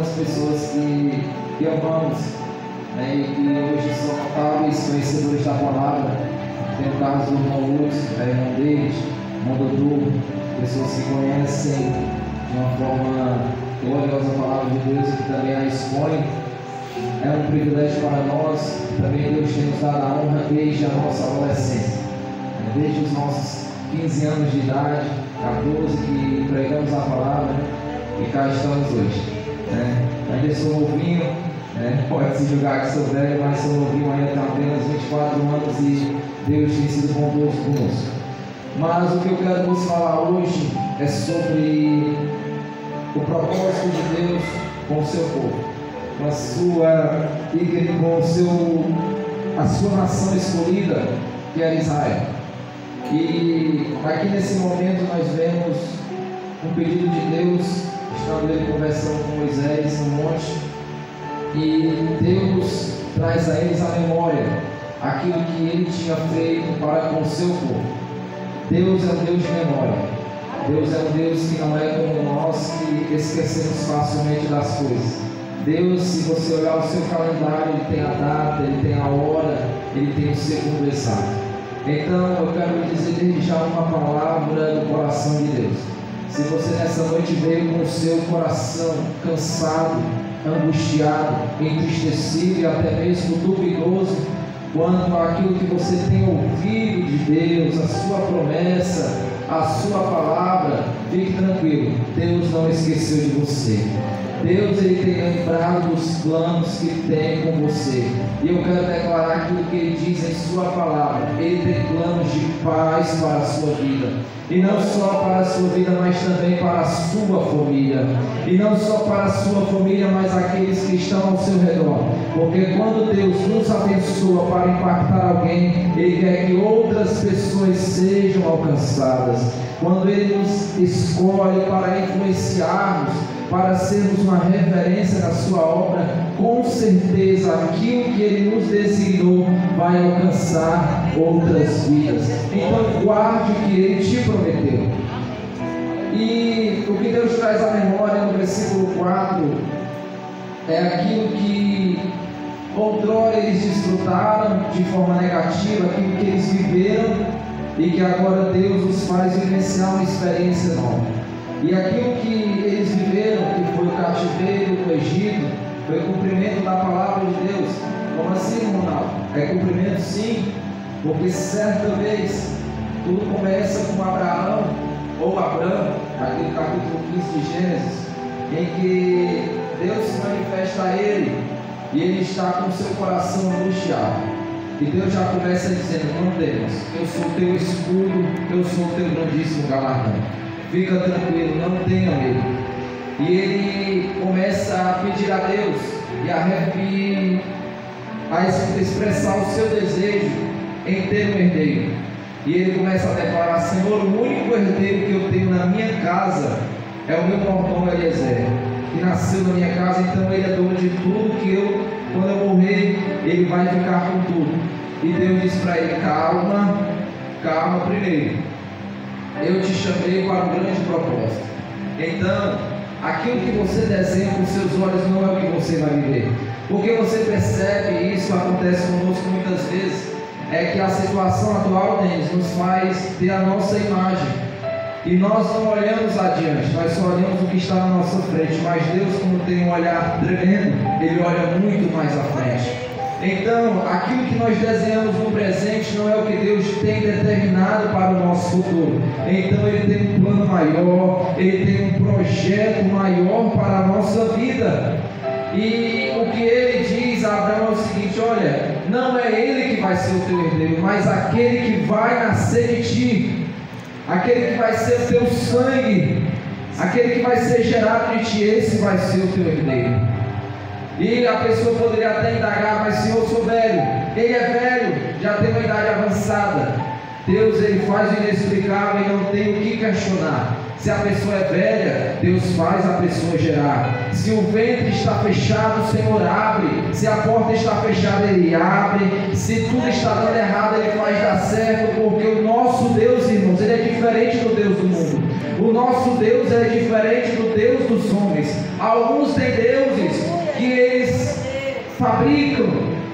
algumas pessoas que amamos, né, e que hoje são notáveis conhecedores da palavra. Tem o caso do irmão Lúcio, irmão David, irmão Dudu, pessoas que conhecem de uma forma gloriosa a palavra de Deus e que também a expõem. É um privilégio para nós. Também Deus tem nos dado a honra desde a nossa adolescência, desde os nossos 15 anos de idade, 14, que pregamos a palavra, e cá estamos hoje. Ainda sou novinho, pode se julgar que sou velho, mas sou novinho, ainda tenho apenas 24 anos e Deus tem sido bondoso conosco. Mas o que eu quero vos falar hoje é sobre o propósito de Deus com o seu povo, com a sua igreja, com a sua nação escolhida, que é Israel. E aqui nesse momento nós vemos um pedido de Deus, estando ele conversando com Moisés no monte, e Deus traz a eles a memória aquilo que ele tinha feito para com o seu povo. Deus é um Deus de memória. Deus é um Deus que não é como nós, que esquecemos facilmente das coisas. Deus, se você olhar o seu calendário, ele tem a data, ele tem a hora, ele tem o segundo exato. Então eu quero dizer desde já uma palavra do coração de Deus. Se você nessa noite veio com o seu coração cansado, angustiado, entristecido e até mesmo duvidoso quanto àquilo que você tem ouvido de Deus, a sua promessa, a sua palavra, fique tranquilo, Deus não esqueceu de você. Deus, ele tem lembrado dos planos que tem com você. E eu quero declarar aquilo que ele diz em sua palavra. Ele tem planos de paz para a sua vida. E não só para a sua vida, mas também para a sua família. E não só para a sua família, mas aqueles que estão ao seu redor. Porque quando Deus nos abençoa para impactar alguém, ele quer que outras pessoas sejam alcançadas. Quando ele nos escolhe para influenciarmos, para sermos uma referência na sua obra, com certeza aquilo que ele nos designou vai alcançar outras vidas. Então guarde o que ele te prometeu. E o que Deus traz à memória no versículo 4 é aquilo que outrora eles desfrutaram de forma negativa, aquilo que eles viveram e que agora Deus os faz vivenciar uma experiência nova. E aquilo que eles viveram, que foi o cativeiro no Egito, foi cumprimento da palavra de Deus. Como assim, Ronaldo? É cumprimento, sim, porque certa vez tudo começa com Abraão, ou Abrão, naquele capítulo 15 de Gênesis, em que Deus se manifesta a ele e ele está com o seu coração angustiado. E Deus já começa dizendo: não temas, eu sou teu escudo, eu sou teu grandíssimo galardão. Fica tranquilo, não tenha medo. E ele começa a pedir a Deus e a expressar o seu desejo em ter um herdeiro. E ele começa a declarar: Senhor, o único herdeiro que eu tenho na minha casa é o meu mordomo Eliezer, que nasceu na minha casa, então ele é dono de tudo que quando eu morrer, ele vai ficar com tudo. E Deus diz para ele: calma primeiro. Eu te chamei para um grande propósito. Então, aquilo que você desenha com seus olhos não é o que você vai viver. Porque você percebe, e isso acontece conosco muitas vezes, é que a situação atual deles nos faz ter a nossa imagem. E nós não olhamos adiante, nós só olhamos o que está na nossa frente. Mas Deus, como tem um olhar tremendo, Ele olha muito mais à frente. Então, aquilo que nós desenhamos no presente não é o que Deus tem determinado para o nosso futuro. Então Ele tem um plano maior, Ele tem um projeto maior para a nossa vida. E o que Ele diz a Abraão é o seguinte: olha, não é ele que vai ser o teu herdeiro, mas aquele que vai nascer de ti, aquele que vai ser o teu sangue, aquele que vai ser gerado de ti, esse vai ser o teu herdeiro. E a pessoa poderia até indagar: mas Senhor, eu sou velho. Ele é velho, já tem uma idade avançada. Deus, ele faz o inexplicável e não tem o que questionar. Se a pessoa é velha, Deus faz a pessoa gerar. Se o ventre está fechado, o Senhor abre. Se a porta está fechada, Ele abre. Se tudo está dando errado, Ele faz dar certo. Porque o nosso Deus, irmãos, Ele é diferente do Deus do mundo. O nosso Deus é diferente do Deus dos homens. Alguns têm Deus, que eles fabricam,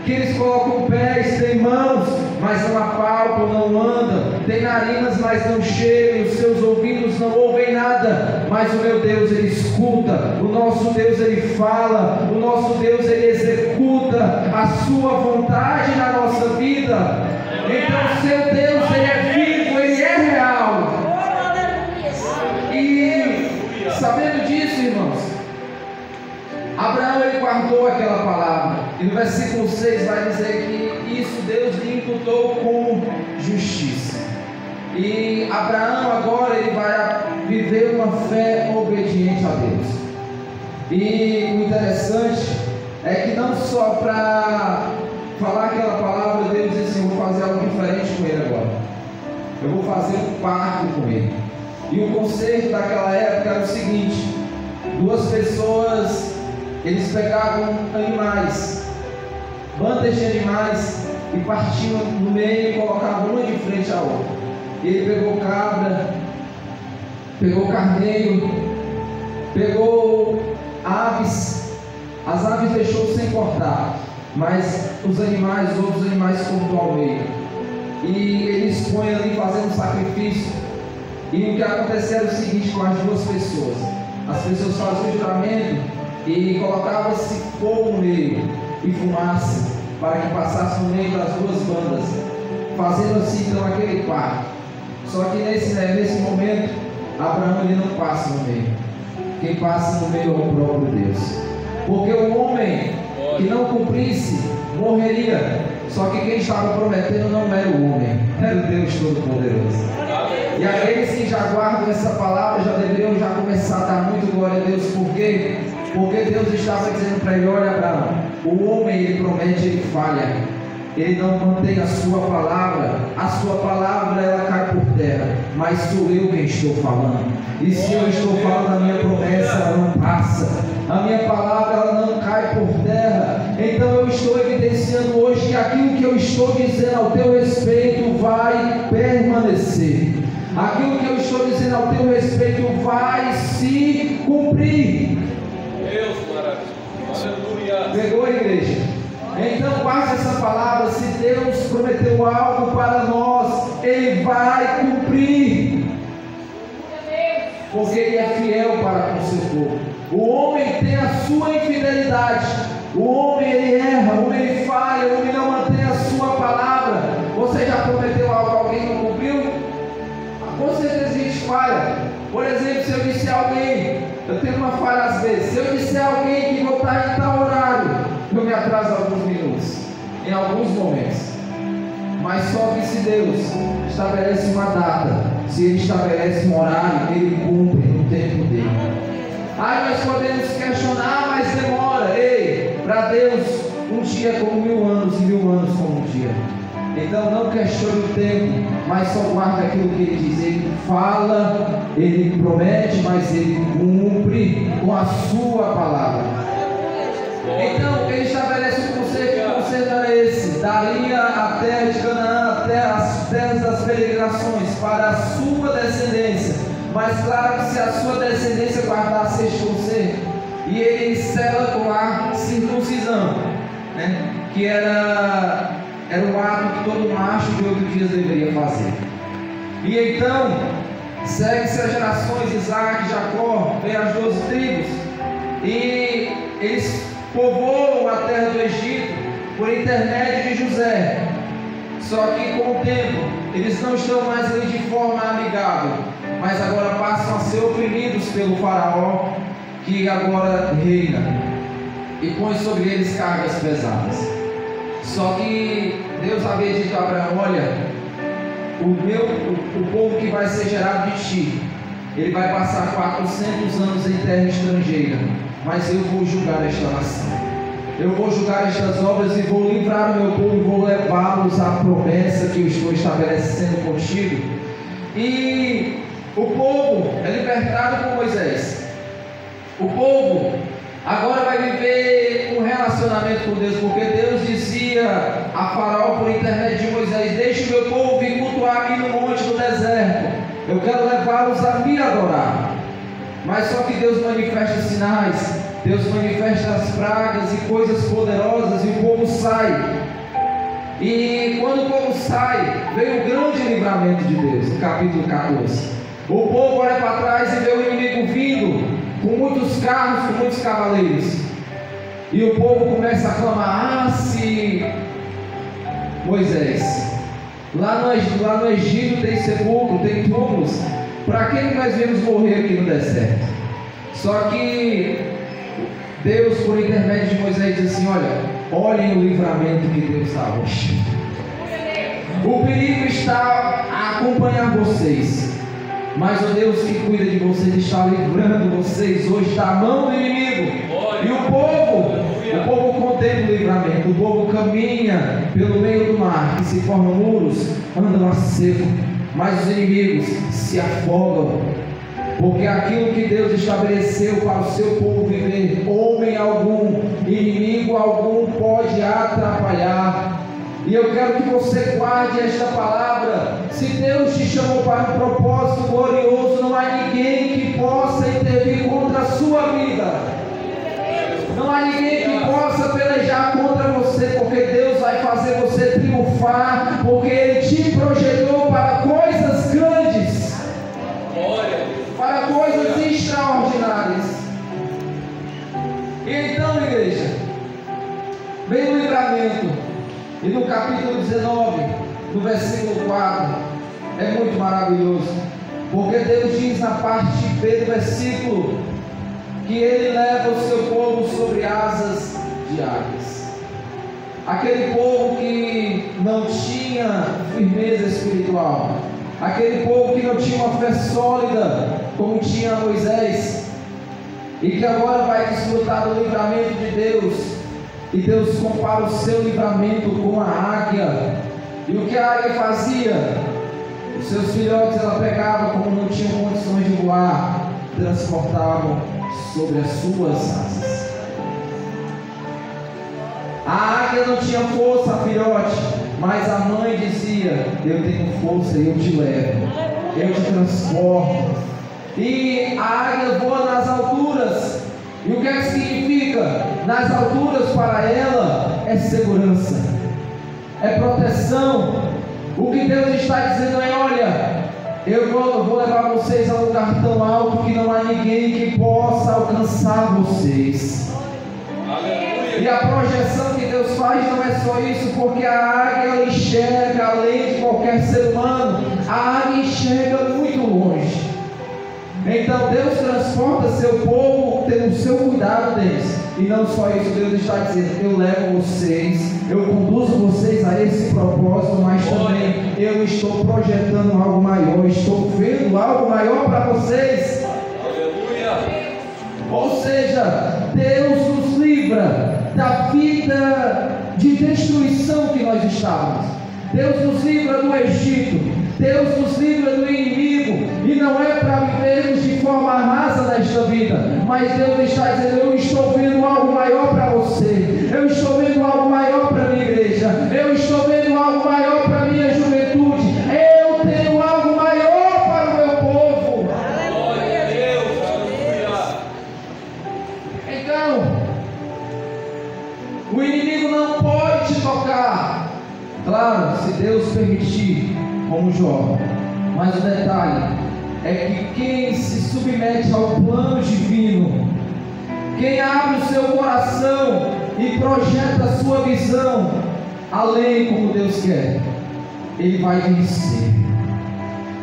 que eles colocam pés, têm mãos, mas não apalpam, não andam, têm narinas, mas não cheiram, os seus ouvidos não ouvem nada, mas o meu Deus, Ele escuta, o nosso Deus, Ele fala, o nosso Deus, Ele executa a sua vontade na nossa vida. Então, seu Deus, Ele é vivo, Ele é real. E sabendo disso, irmãos, Abraão, ele guardou aquela palavra, e no versículo 6 vai dizer que isso Deus lhe imputou como justiça. E Abraão agora ele vai viver uma fé obediente a Deus. E o interessante é que não só para falar aquela palavra, Deus disse assim: eu vou fazer algo diferente com ele agora, eu vou fazer um pacto com ele. E o conceito daquela época era o seguinte: duas pessoas, eles pegavam animais, bandas de animais, e partiam no meio e colocavam uma de frente à outra. Ele pegou cabra, pegou carneiro, pegou aves, as aves deixou sem cortar, mas os outros animais cortou ao meio. E eles põem ali fazendo um sacrifício. E o que aconteceu era o seguinte com as duas pessoas: as pessoas faziam o juramento e colocavam-se fogo no meio e fumaça, para que passasse no meio das duas bandas, fazendo assim então aquele pacto. Só que nesse momento, Abraão ele não passa no meio. Quem passa no meio é o próprio Deus. Porque o homem que não cumprisse morreria. Só que quem estava prometendo não era o homem, era o Deus Todo-Poderoso. E aqueles que já guardam essa palavra já deveriam já começar a dar muito glória a Deus. Por quê? Porque Deus estava dizendo para ele: olha, Abraão, o homem ele promete, ele falha, ele não mantém a sua palavra ela cai por terra, mas sou eu quem estou falando. E se eu estou falando, a minha promessa ela não passa, a minha palavra ela não cai por terra. Então eu estou evidenciando hoje que aquilo que eu estou dizendo ao teu respeito vai permanecer, aquilo que eu estou dizendo ao teu respeito vai se cumprir. Deus, aleluia. Pegou a igreja? Então guarde essa palavra: se Deus prometeu algo para nós, Ele vai cumprir, porque Ele é fiel para com o seu povo. O homem tem a sua infidelidade, o homem ele erra, o homem ele falha, o homem não mantém a sua palavra. Você já prometeu algo, alguém não cumpriu? Com certeza a gente falha. Por exemplo, se eu disser a alguém, eu tenho uma falha às vezes, se eu disser a alguém que vou estar em tal horário, eu me atraso alguns minutos, em alguns momentos. Mas só que se Deus estabelece uma data, se Ele estabelece um horário, Ele cumpre no tempo dele. Aí nós podemos questionar, mas demora. Ei, para Deus um dia é como 1000 anos e 1000 anos como um dia. Então não questione o tempo, mas só guarde aquilo que Ele diz. Ele fala, Ele promete, mas Ele cumpre com a sua palavra. Então Ele estabelece um conceito, e o conceito era esse: daria a terra de Canaã, até as terras das peregrinações, para a sua descendência. Mas claro que se a sua descendência guardasse este conceito, e Ele sela com a circuncisão, né? Que era um ato que todo macho de 8 dias deveria fazer. E então segue-se as gerações: Isaac, Jacó, vem as 12 tribos, e eles povoam a terra do Egito por intermédio de José. Só que com o tempo eles não estão mais ali de forma amigável, mas agora passam a ser oprimidos pelo faraó, que agora reina e põe sobre eles cargas pesadas. Só que Deus havia dito a Abraão: olha, o povo que vai ser gerado de ti, ele vai passar 400 anos em terra estrangeira, mas eu vou julgar esta nação, eu vou julgar estas obras e vou livrar o meu povo e vou levá-los à promessa que eu estou estabelecendo contigo. E o povo é libertado por Moisés. O povo agora vai viver um relacionamento com Deus, porque Deus dizia a Faraó por intermédio de Moisés: deixe o meu povo vir cultuar aqui no monte do deserto, eu quero levá-los a me adorar. Mas só que Deus manifesta sinais Deus manifesta as pragas e coisas poderosas e o povo sai. E quando o povo sai, vem o grande livramento de Deus, no capítulo 14. O povo olha para trás e vê o inimigo vindo, com muitos carros, com muitos cavaleiros. E o povo começa a clamar: se Moisés, lá no Egito tem sepulcro, tem túmulos, para que nós viemos morrer aqui no deserto? Só que Deus, por intermédio de Moisés, diz assim: olhem o livramento que Deus dá hoje. O perigo está a acompanhar vocês, mas o Deus que cuida de vocês está livrando vocês hoje da mão do inimigo. E o povo contempla o livramento. O povo caminha pelo meio do mar, que se formam muros, andam a seco, mas os inimigos se afogam, porque aquilo que Deus estabeleceu para o seu povo viver, homem algum, inimigo algum pode atrapalhar. E eu quero que você guarde esta palavra. Se Deus te chamou para um propósito glorioso, não há ninguém que possa intervir contra a sua vida. Não há ninguém que possa pelejar contra você, porque Deus vai fazer você triunfar, porque Ele te projetou para coisas grandes, para coisas extraordinárias. E então, igreja, vem o livramento. E no capítulo 19, no versículo 4, é muito maravilhoso, porque Deus diz na parte B do versículo que Ele leva o seu povo sobre asas de águias. Aquele povo que não tinha firmeza espiritual, aquele povo que não tinha uma fé sólida como tinha Moisés, e que agora vai desfrutar do livramento de Deus. E Deus compara o seu livramento com a águia. E o que a águia fazia? Os seus filhotes ela pegava, como não tinham condições de voar, transportavam sobre as suas asas. A águia não tinha força, filhote, mas a mãe dizia: eu tenho força e eu te levo, eu te transporto. E a águia voa nas alturas. E o que é que significa? Nas alturas para ela é segurança, é proteção. O que Deus está dizendo é: olha, eu vou levar vocês a um lugar tão alto que não há ninguém que possa alcançar vocês. Aleluia. E a projeção que Deus faz não é só isso, porque a águia ela enxerga além de qualquer ser humano. A águia enxerga muito longe. Então Deus transporta seu povo tendo o seu cuidado deles. E não só isso, Deus está dizendo: eu levo vocês, eu conduzo vocês a esse propósito, mas também eu estou projetando algo maior, estou vendo algo maior para vocês. Aleluia. Ou seja, Deus nos livra da vida de destruição que nós estávamos. Deus nos livra do Egito, Deus nos livra do inimigo, e não é para vivermos de forma rasa nesta vida, mas Deus está dizendo: eu estou vendo algo maior para você, eu estou vendo algo maior para a minha igreja, eu estou vendo algo maior para a minha juventude, eu tenho algo maior para o meu povo. Glória a Deus, aleluia. Então, o inimigo não pode te tocar, claro, se Deus permitir, como Jó. Mas o detalhe é que quem se submete ao plano divino, quem abre o seu coração e projeta a sua visão além como Deus quer, ele vai vencer.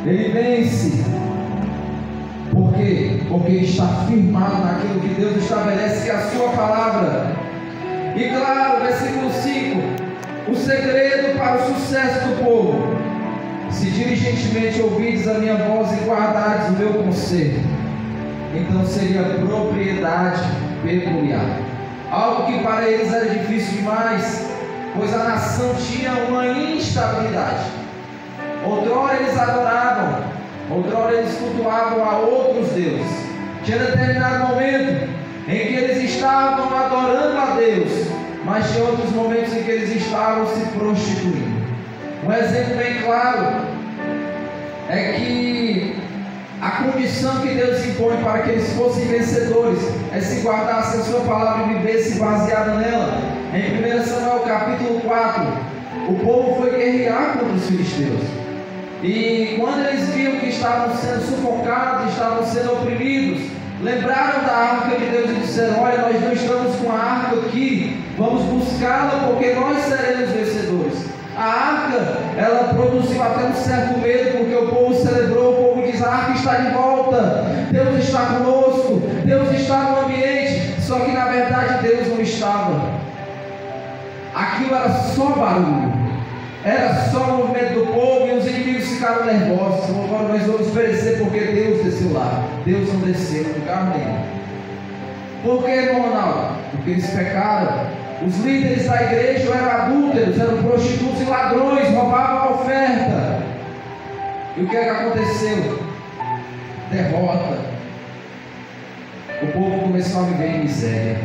Ele vence. Por quê? Porque está firmado naquilo que Deus estabelece, que é a sua palavra. E claro, versículo 5: o segredo para o sucesso do povo: se diligentemente ouvides a minha voz e guardares o meu conselho, então seria propriedade peculiar. Algo que para eles era difícil demais, pois a nação tinha uma instabilidade. Outrora eles adoravam, outrora eles cultuavam a outros deuses. Tinha determinado momento em que eles estavam adorando a Deus, mas tinha outros momentos em que eles estavam se prostituindo. Um exemplo bem claro é que A condição que Deus impõe para que eles fossem vencedores é se guardassem a sua palavra e vivessem baseada nela. Em 1 Samuel capítulo 4, o povo foi guerrear contra os filisteus. E quando eles viram que estavam sendo sufocados, estavam sendo oprimidos, lembraram da arca de Deus e disseram: olha, nós não estamos com a arca aqui, vamos buscá-la porque nós seremos vencedores. A arca, ela produziu até um certo medo, porque o povo celebrou, o povo diz: a arca está de volta, Deus está conosco, Deus está no ambiente. Só que na verdade Deus não estava. Aquilo era só barulho, era só o movimento do povo, e os inimigos ficaram nervosos. Agora nós vamos perecer porque Deus desceu lá. Deus não desceu em lugar nenhum. Por que, irmão Ronaldo? Porque eles pecaram. Os líderes da igreja eram adúlteros, eram prostitutos e ladrões, roubavam a oferta. E o que é que aconteceu? Derrota. O povo começou a viver em miséria,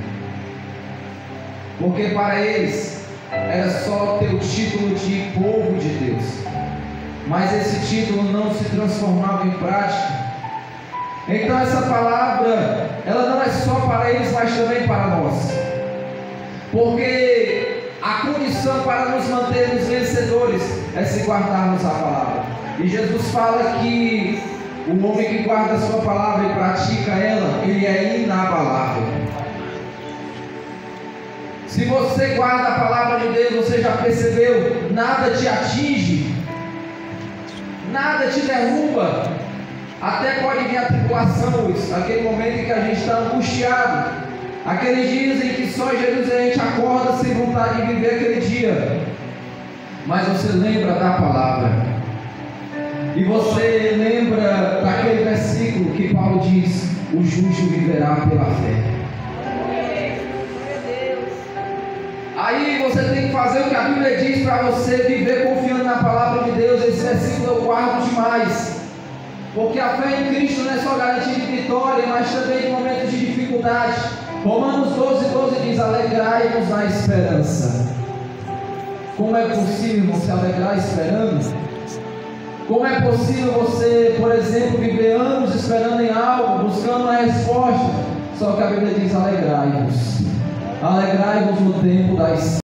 porque para eles era só ter o título de povo de Deus, mas esse título não se transformava em prática. Então essa palavra, ela não é só para eles, mas também para nós, porque a condição para nos mantermos vencedores é se guardarmos a palavra. E Jesus fala que o homem que guarda a sua palavra e pratica ela, ele é inabalável. Se você guarda a palavra de Deus, você já percebeu, nada te atinge, nada te derruba. Até pode vir a tribulação, aquele momento em que a gente está angustiado, aqueles dias em que só Jesus a gente acorda sem vontade de viver aquele dia, mas você lembra da palavra, e você lembra daquele versículo que Paulo diz: o justo viverá pela fé. Aí você tem que fazer o que a Bíblia diz para você viver confiando na palavra de Deus. Esse versículo eu guardo demais, porque a fé em Cristo não é só garantia de vitória, mas também em momentos de dificuldade. Romanos 12:12 diz: alegrai-vos na esperança. Como é possível você alegrar esperando? Como é possível você, por exemplo, viver anos esperando em algo, buscando uma resposta? Só que a Bíblia diz: alegrai-vos. Alegrai-vos no tempo da espera.